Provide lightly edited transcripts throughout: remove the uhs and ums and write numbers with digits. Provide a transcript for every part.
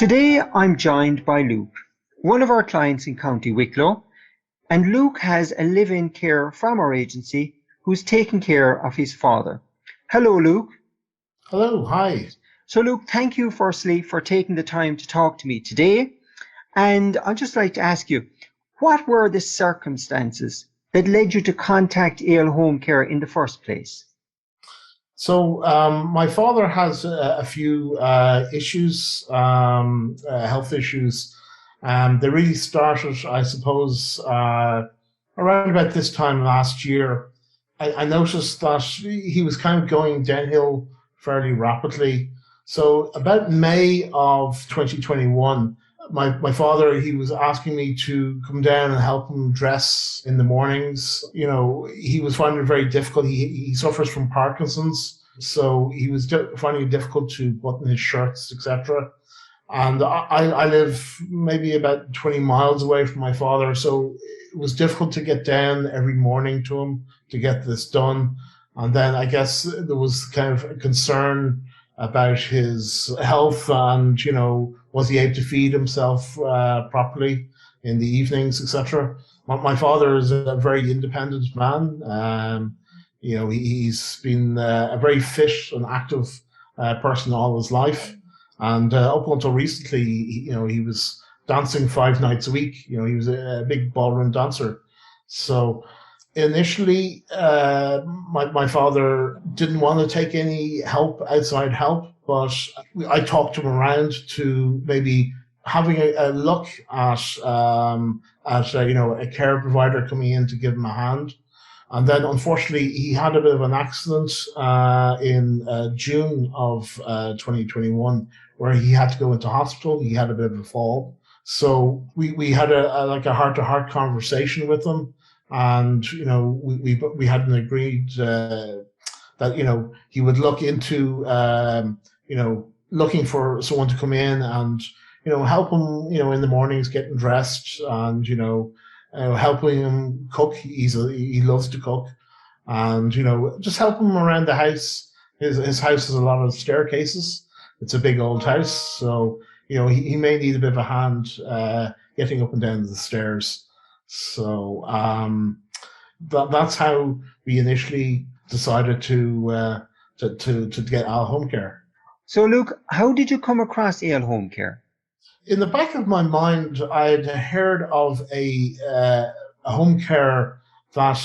Today I'm joined by Luke, one of our clients in County Wicklow, and Luke has a live-in care from our agency who's taking care of his father. Hello, Luke. Hello, hi. So, Luke, thank you firstly for taking the time to talk to me today. And I'd just like to ask you, what were the circumstances that led you to contact AL Home Care in the first place? My father has a few issues, health issues. They really started, I suppose, around about this time last year. I noticed that he was kind of going downhill fairly rapidly. So about May of 2021, my father, he was asking me to come down and help him dress in the mornings. You know, he was finding it very difficult. He suffers from Parkinson's, so he was finding it difficult to button his shirts, etc. And I live maybe about 20 miles away from my father, so it was difficult to get down every morning to him to get this done. And then I guess there was kind of a concern about his health and, was he able to feed himself properly in the evenings, etc. My father is a very independent man. He's been a very fit and active person all his life. And up until recently, he was dancing 5 nights a week. He was a big ballroom dancer. So initially, my father didn't want to take any outside help, but I talked him around to maybe having a look at a care provider coming in to give him a hand. And then, unfortunately, he had a bit of an accident in June of 2021, where he had to go into hospital. He had a bit of a fall. So we had a heart-to-heart conversation with him, and we had an agreed that he would look into looking for someone to come in and help him in the mornings getting dressed, and helping him cook. He loves to cook, and just help him around the house. His house has a lot of staircases. It's a big old house, so he may need a bit of a hand getting up and down the stairs. So that's how we initially decided to get AL Home Care. So, Luke, how did you come across AL Home Care? In the back of my mind, I'd heard of a home care that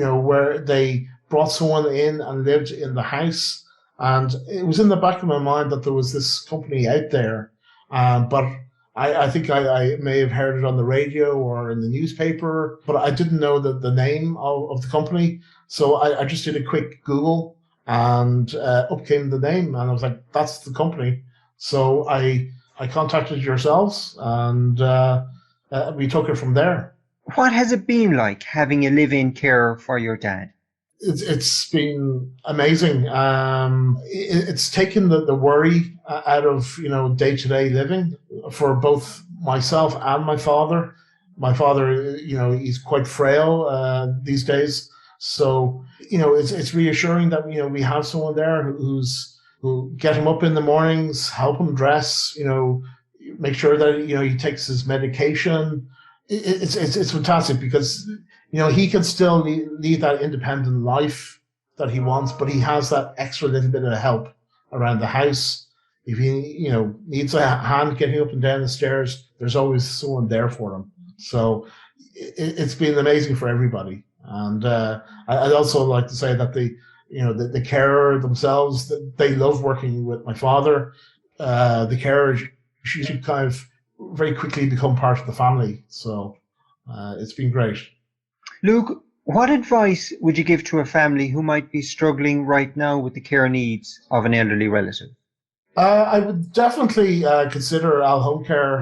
where they brought someone in and lived in the house, and it was in the back of my mind that there was this company out there, but I think I may have heard it on the radio or in the newspaper, but I didn't know the name of the company. So I just did a quick Google, and up came the name, and I was like, that's the company. So I contacted yourselves, and we took it from there. What has it been like having a live-in carer for your dad? It's been amazing. It's taken the worry out of day-to-day living for both myself and my father. My father, he's quite frail these days, so it's reassuring that we have someone there who get him up in the mornings, help him dress, make sure that he takes his medication. It's fantastic because he can still lead that independent life that he wants, but he has that extra little bit of help around the house. If he needs a hand getting up and down the stairs, there's always someone there for him. So it's been amazing for everybody. And I'd also like to say that the carer themselves, they love working with my father. The carer, she should kind of very quickly become part of the family. So it's been great. Luke, what advice would you give to a family who might be struggling right now with the care needs of an elderly relative? I would definitely consider AL Home Care.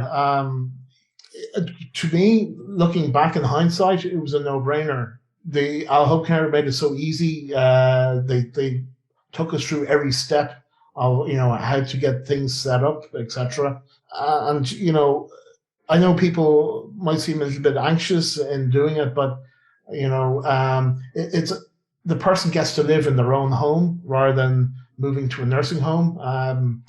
To me, looking back in hindsight, it was a no-brainer. The AL Home Care made it so easy. They took us through every step of how to get things set up, etc. And I know people might seem a little bit anxious in doing it, but it's the person gets to live in their own home rather than moving to a nursing home.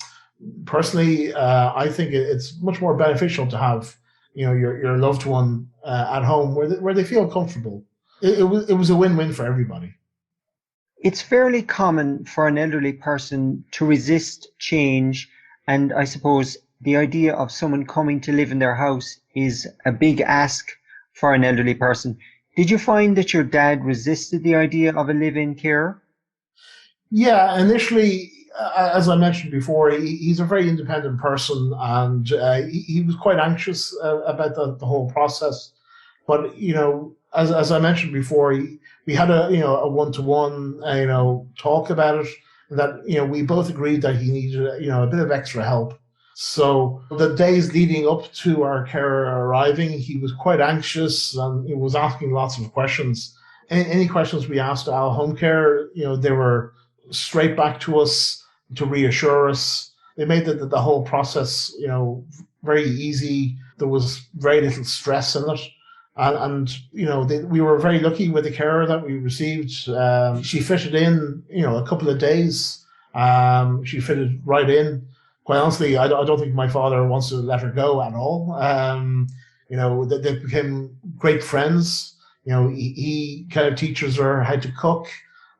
Personally, I think it's much more beneficial to have, your loved one at home where they feel comfortable. It was a win-win for everybody. It's fairly common for an elderly person to resist change, and I suppose the idea of someone coming to live in their house is a big ask for an elderly person. Did you find that your dad resisted the idea of a live-in carer? Yeah, initially, as I mentioned before, he's a very independent person, and he was quite anxious about the whole process. But as I mentioned before, we had a one-to-one talk about it, and that we both agreed that he needed a bit of extra help. So the days leading up to our carer arriving, he was quite anxious and he was asking lots of questions. Any questions we asked our home care, they were straight back to us to reassure us. They made the whole process, very easy. There was very little stress in it. And we were very lucky with the carer that we received. She fitted in, a couple of days. She fitted right in. Quite honestly, I don't think my father wants to let her go at all. They became great friends. He kind of teaches her how to cook,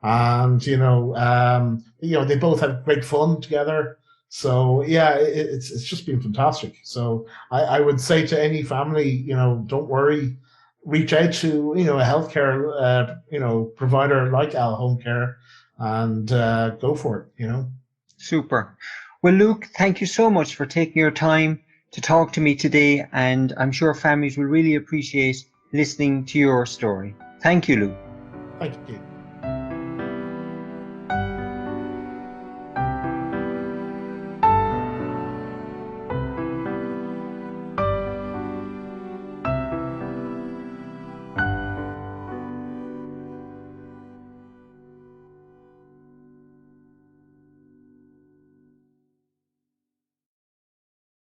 and they both have great fun together. So yeah, it's just been fantastic. So I would say to any family, don't worry, reach out to a healthcare provider like Al Home Care, and go for it. Super. Well, Luke, thank you so much for taking your time to talk to me today, and I'm sure families will really appreciate listening to your story. Thank you, Luke. Thank you.